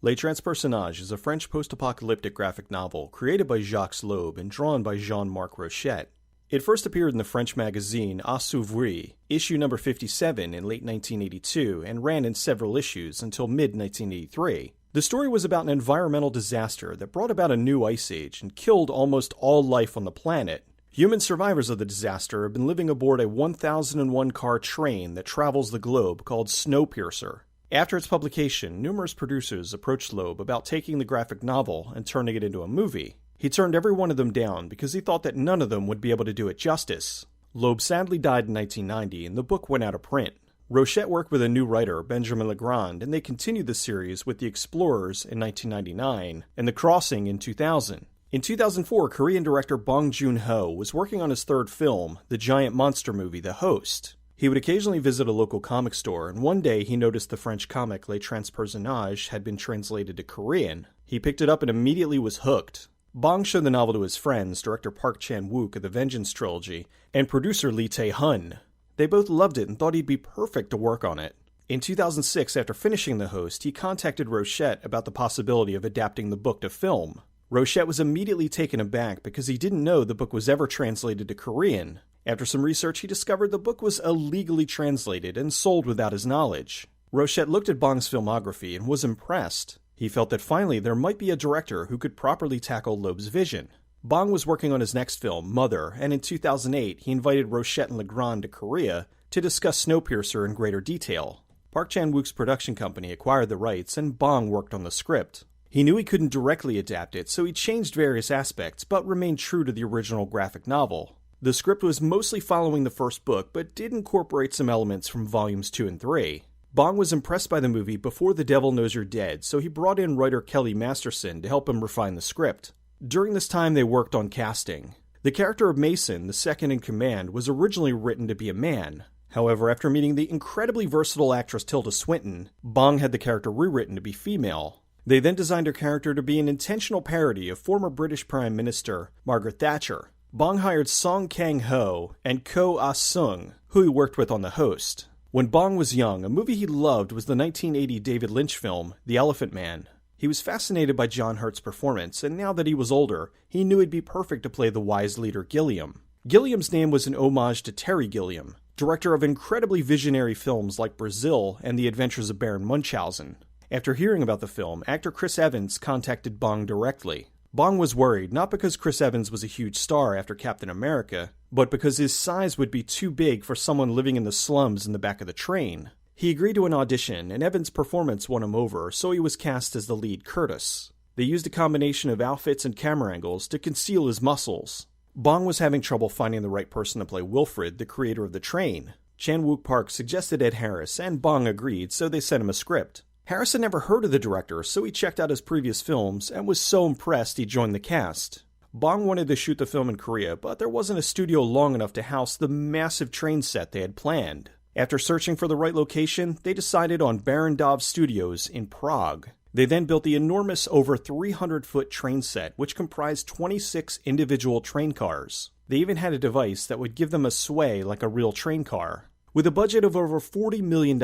Les Transperceneige is a French post-apocalyptic graphic novel created by Jacques Loeb and drawn by Jean-Marc Rochette. It first appeared in the French magazine Assorted, issue number 57 in late 1982, and ran in several issues until mid-1983. The story was about an environmental disaster that brought about a new ice age and killed almost all life on the planet. Human survivors of the disaster have been living aboard a 1001-car train that travels the globe called Snowpiercer. After its publication, numerous producers approached Loeb about taking the graphic novel and turning it into a movie. He turned every one of them down because he thought that none of them would be able to do it justice. Loeb sadly died in 1990 and the book went out of print. Rochette worked with a new writer, Benjamin Legrand, and they continued the series with The Explorers in 1999 and The Crossing in 2000. In 2004, Korean director Bong Joon Ho was working on his third film, the giant monster movie The Host. He would occasionally visit a local comic store, and one day he noticed the French comic Les Transperceneige had been translated to Korean. He picked it up and immediately was hooked. Bong showed the novel to his friends, director Park Chan-wook of the Vengeance trilogy, and producer Lee Tae-hun. They both loved it and thought he'd be perfect to work on it. In 2006, after finishing The Host, he contacted Rochette about the possibility of adapting the book to film. Rochette was immediately taken aback because he didn't know the book was ever translated to Korean. After some research, he discovered the book was illegally translated and sold without his knowledge. Rochette looked at Bong's filmography and was impressed. He felt that finally there might be a director who could properly tackle Loeb's vision. Bong was working on his next film, Mother, and in 2008 he invited Rochette and Legrand to Korea to discuss Snowpiercer in greater detail. Park Chan-wook's production company acquired the rights and Bong worked on the script. He knew he couldn't directly adapt it, so he changed various aspects, but remained true to the original graphic novel. The script was mostly following the first book, but did incorporate some elements from volumes 2 and 3. Bong was impressed by the movie Before the Devil Knows You're Dead, so he brought in writer Kelly Masterson to help him refine the script. During this time, they worked on casting. The character of Mason, the second in command, was originally written to be a man. However, after meeting the incredibly versatile actress Tilda Swinton, Bong had the character rewritten to be female. They then designed her character to be an intentional parody of former British Prime Minister Margaret Thatcher. Bong hired Song Kang-ho and Ko Ah-sung, who he worked with on The Host. When Bong was young, a movie he loved was the 1980 David Lynch film, The Elephant Man. He was fascinated by John Hurt's performance, and now that he was older, he knew he'd be perfect to play the wise leader Gilliam. Gilliam's name was an homage to Terry Gilliam, director of incredibly visionary films like Brazil and The Adventures of Baron Munchausen. After hearing about the film, actor Chris Evans contacted Bong directly. Bong was worried, not because Chris Evans was a huge star after Captain America, but because his size would be too big for someone living in the slums in the back of the train. He agreed to an audition, and Evans' performance won him over, so he was cast as the lead Curtis. They used a combination of outfits and camera angles to conceal his muscles. Bong was having trouble finding the right person to play Wilfred, the creator of the train. Chan-wook Park suggested Ed Harris, and Bong agreed, so they sent him a script. Harris had never heard of the director, so he checked out his previous films and was so impressed he joined the cast. Bong wanted to shoot the film in Korea, but there wasn't a studio long enough to house the massive train set they had planned. After searching for the right location, they decided on Barrandov Studios in Prague. They then built the enormous over 300-foot train set, which comprised 26 individual train cars. They even had a device that would give them a sway like a real train car. With a budget of over $40 million,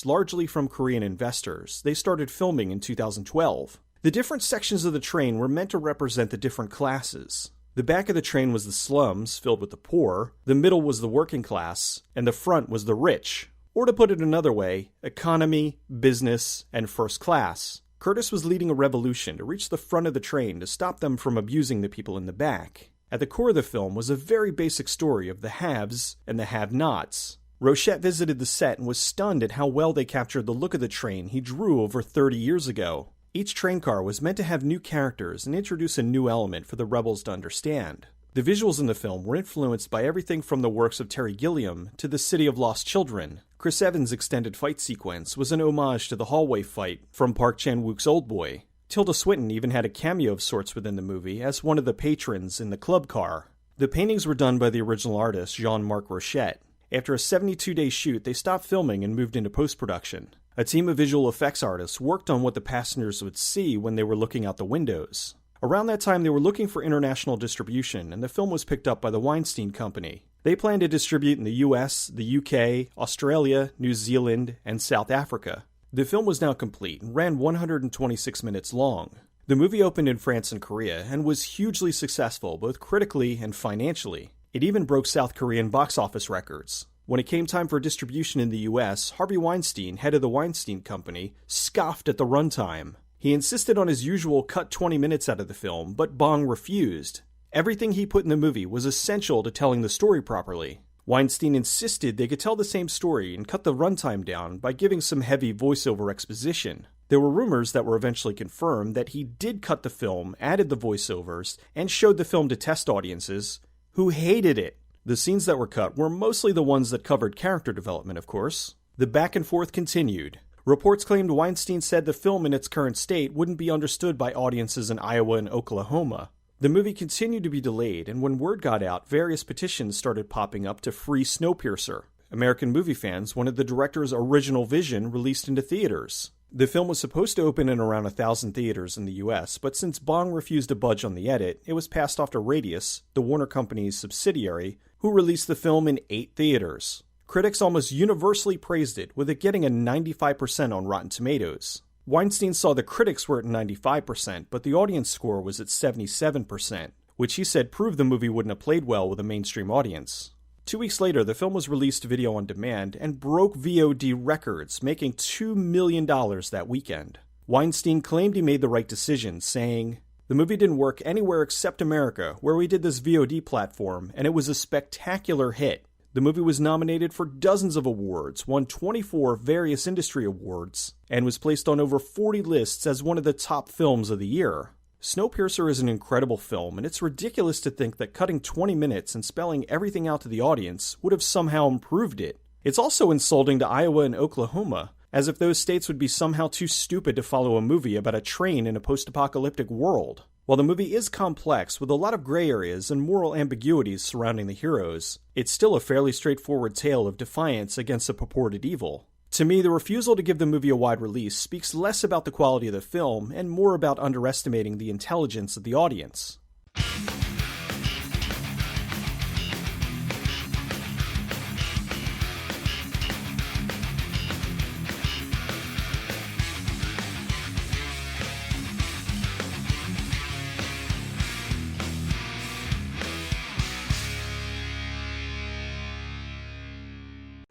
largely from Korean investors, they started filming in 2012. The different sections of the train were meant to represent the different classes. The back of the train was the slums, filled with the poor, the middle was the working class, and the front was the rich. Or to put it another way, economy, business, and first class. Curtis was leading a revolution to reach the front of the train to stop them from abusing the people in the back. At the core of the film was a very basic story of the haves and the have-nots. Rochette visited the set and was stunned at how well they captured the look of the train he drew over 30 years ago. Each train car was meant to have new characters and introduce a new element for the rebels to understand. The visuals in the film were influenced by everything from the works of Terry Gilliam to The City of Lost Children. Chris Evans' extended fight sequence was an homage to the hallway fight from Park Chan-wook's Oldboy. Tilda Swinton even had a cameo of sorts within the movie as one of the patrons in the club car. The paintings were done by the original artist Jean-Marc Rochette. After a 72-day shoot, they stopped filming and moved into post-production. A team of visual effects artists worked on what the passengers would see when they were looking out the windows. Around that time, they were looking for international distribution, and the film was picked up by the Weinstein Company. They planned to distribute in the US, the UK, Australia, New Zealand, and South Africa. The film was now complete and ran 126 minutes long. The movie opened in France and Korea and was hugely successful both critically and financially. It even broke South Korean box office records. When it came time for distribution in the US, Harvey Weinstein, head of the Weinstein Company, scoffed at the runtime. He insisted on his usual cut 20 minutes out of the film, but Bong refused. Everything he put in the movie was essential to telling the story properly. Weinstein insisted they could tell the same story and cut the runtime down by giving some heavy voiceover exposition. There were rumors that were eventually confirmed that he did cut the film, added the voiceovers, and showed the film to test audiences, who hated it. The scenes that were cut were mostly the ones that covered character development, of course. The back and forth continued. Reports claimed Weinstein said the film in its current state wouldn't be understood by audiences in Iowa and Oklahoma. The movie continued to be delayed, and when word got out, various petitions started popping up to free Snowpiercer. American movie fans wanted the director's original vision released into theaters. The film was supposed to open in around 1,000 theaters in the US, but since Bong refused to budge on the edit, it was passed off to Radius, the Warner Company's subsidiary, who released the film in 8 theaters. Critics almost universally praised it, with it getting a 95% on Rotten Tomatoes. Weinstein saw the critics were at 95%, but the audience score was at 77%, which he said proved the movie wouldn't have played well with a mainstream audience. 2 weeks later, the film was released video on demand and broke VOD records, making $2 million that weekend. Weinstein claimed he made the right decision, saying, "The movie didn't work anywhere except America, where we did this VOD platform, and it was a spectacular hit. The movie was nominated for dozens of awards, won 24 various industry awards, and was placed on over 40 lists as one of the top films of the year." Snowpiercer is an incredible film, and it's ridiculous to think that cutting 20 minutes and spelling everything out to the audience would have somehow improved it. It's also insulting to Iowa and Oklahoma, as if those states would be somehow too stupid to follow a movie about a train in a post-apocalyptic world. While the movie is complex, with a lot of gray areas and moral ambiguities surrounding the heroes, it's still a fairly straightforward tale of defiance against a purported evil. To me, the refusal to give the movie a wide release speaks less about the quality of the film and more about underestimating the intelligence of the audience.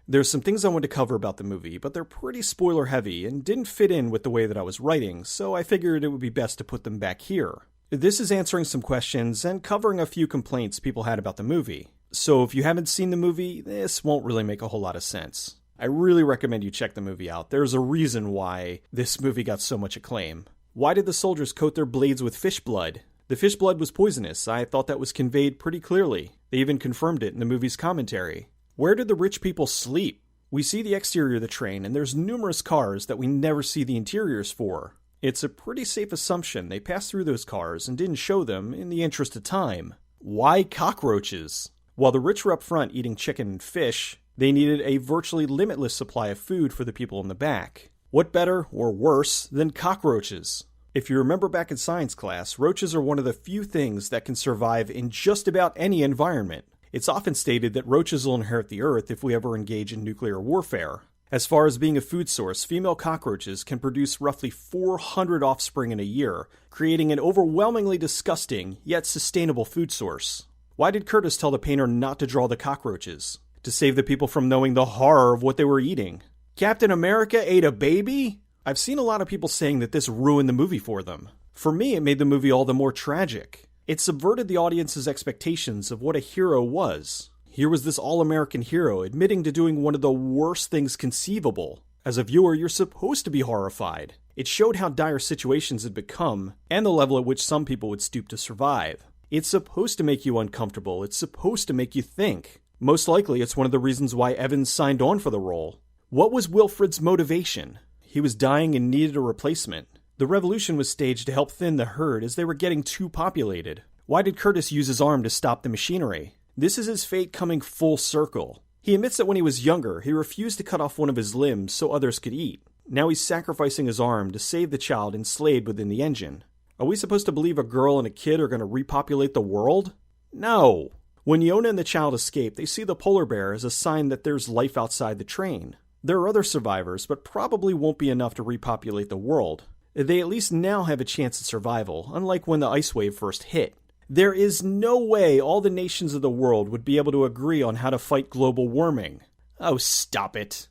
There's some things I want to cover about the movie, but they're pretty spoiler heavy and didn't fit in with the way that I was writing, so I figured it would be best to put them back here. This is answering some questions and covering a few complaints people had about the movie. So if you haven't seen the movie, this won't really make a whole lot of sense. I really recommend you check the movie out. There's a reason why this movie got so much acclaim. Why did the soldiers coat their blades with fish blood? The fish blood was poisonous. I thought that was conveyed pretty clearly. They even confirmed it in the movie's commentary. Where did the rich people sleep? We see the exterior of the train, and there's numerous cars that we never see the interiors for. It's a pretty safe assumption they passed through those cars and didn't show them in the interest of time. Why cockroaches? While the rich were up front eating chicken and fish, they needed a virtually limitless supply of food for the people in the back. What better, or worse, than cockroaches? If you remember back in science class, roaches are one of the few things that can survive in just about any environment. It's often stated that roaches will inherit the Earth if we ever engage in nuclear warfare. As far as being a food source, female cockroaches can produce roughly 400 offspring in a year, creating an overwhelmingly disgusting, yet sustainable food source. Why did Curtis tell the painter not to draw the cockroaches? To save the people from knowing the horror of what they were eating. Captain America ate a baby? I've seen a lot of people saying that this ruined the movie for them. For me, it made the movie all the more tragic. It subverted the audience's expectations of what a hero was. Here was this all-American hero admitting to doing one of the worst things conceivable. As a viewer, you're supposed to be horrified. It showed how dire situations had become, and the level at which some people would stoop to survive. It's supposed to make you uncomfortable. It's supposed to make you think. Most likely, it's one of the reasons why Evans signed on for the role. What was Wilfred's motivation? He was dying and needed a replacement. The revolution was staged to help thin the herd as they were getting too populated. Why did Curtis use his arm to stop the machinery? This is his fate coming full circle. He admits that when he was younger, he refused to cut off one of his limbs so others could eat. Now he's sacrificing his arm to save the child enslaved within the engine. Are we supposed to believe a girl and a kid are going to repopulate the world? No. When Yona and the child escape, they see the polar bear as a sign that there's life outside the train. There are other survivors, but probably won't be enough to repopulate the world. They at least now have a chance at survival, unlike when the ice wave first hit. There is no way all the nations of the world would be able to agree on how to fight global warming. Oh, stop it.